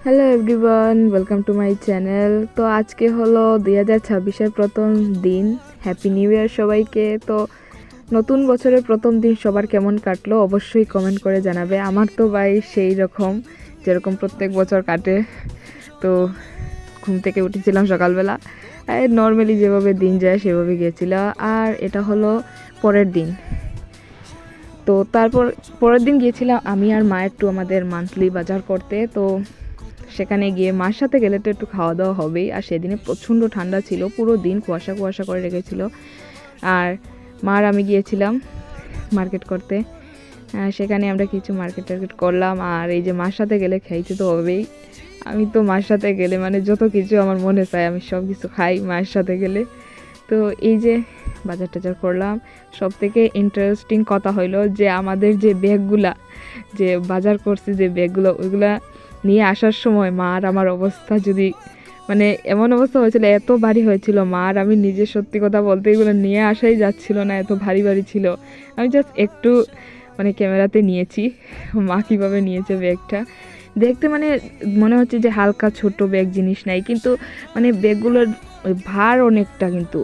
Hello everyone, welcome to my channel. তো আজকে হলো 2026-এর প্রথম দিন। হ্যাপি নিউ ইয়ার সবাইকে। তো নতুন বছরের প্রথম দিন সবার কেমন কাটলো অবশ্যই কমেন্ট করে জানাবে। আমার তো ভাই সেই রকম, যেরকম প্রত্যেক বছর কাটে। তো ঘুম থেকে উঠেছিলাম সকালবেলা, নর্মালি যেভাবে দিন যায় সেভাবে গিয়েছিল। আর এটা হলো পরের দিন। তো তারপর পরের দিন গিয়েছিলাম আমি আর মা একটু আমাদের মান্থলি বাজার করতে। তো সেখানে গিয়ে মার সাথে গেলে তো একটু খাওয়া দাওয়া হবেই। আর সেদিনে প্রচণ্ড ঠান্ডা ছিল, পুরো দিন কুয়াশা কুয়াশা করে রেখেছিল। আর মার আমি গিয়েছিলাম মার্কেট করতে। সেখানে আমরা কিছু মার্কেট টার্কেট করলাম। আর এই যে মার সাথে গেলে খাইতে তো হবেই। আমি তো মার সাথে গেলে মানে যত কিছু আমার মনে চায় আমি সব কিছু খাই মায়ের সাথে গেলে। তো এই যে বাজার টাজার করলাম। সব থেকে ইন্টারেস্টিং কথা হইলো যে আমাদের যে ব্যাগগুলা, যে বাজার করছি যে ব্যাগগুলো, ওইগুলা নিয়ে আসার সময় মা আর আমার অবস্থা যদি মানে এমন অবস্থা হয়েছিল, এত ভারী হয়েছিল মা আর আমি নিজে, সত্যি কথা বলতে এগুলো নিয়ে আসাই যাচ্ছিল না, এত ভারী ভারী ছিল। আমি জাস্ট একটু মানে ক্যামেরাতে নিয়েছি মা কীভাবে নিয়েছে ব্যাগটা। দেখতে মানে মনে হচ্ছে যে হালকা ছোট ব্যাগ, জিনিস নাই, কিন্তু মানে ব্যাগগুলোর ভার অনেকটা, কিন্তু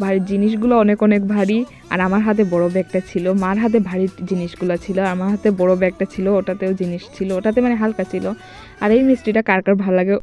ভারী জিনিসগুলো অনেক অনেক ভারী। আর আমার হাতে বড় ব্যাগটা ছিল, মার হাতে ভারী জিনিসগুলো ছিল, আর আমার হাতে বড় ব্যাগটা ছিল, ওটাতেও জিনিস ছিল, ওটাতে মানে হালকা ছিল। আর এই মিষ্টিটা কার কার ভালো লাগে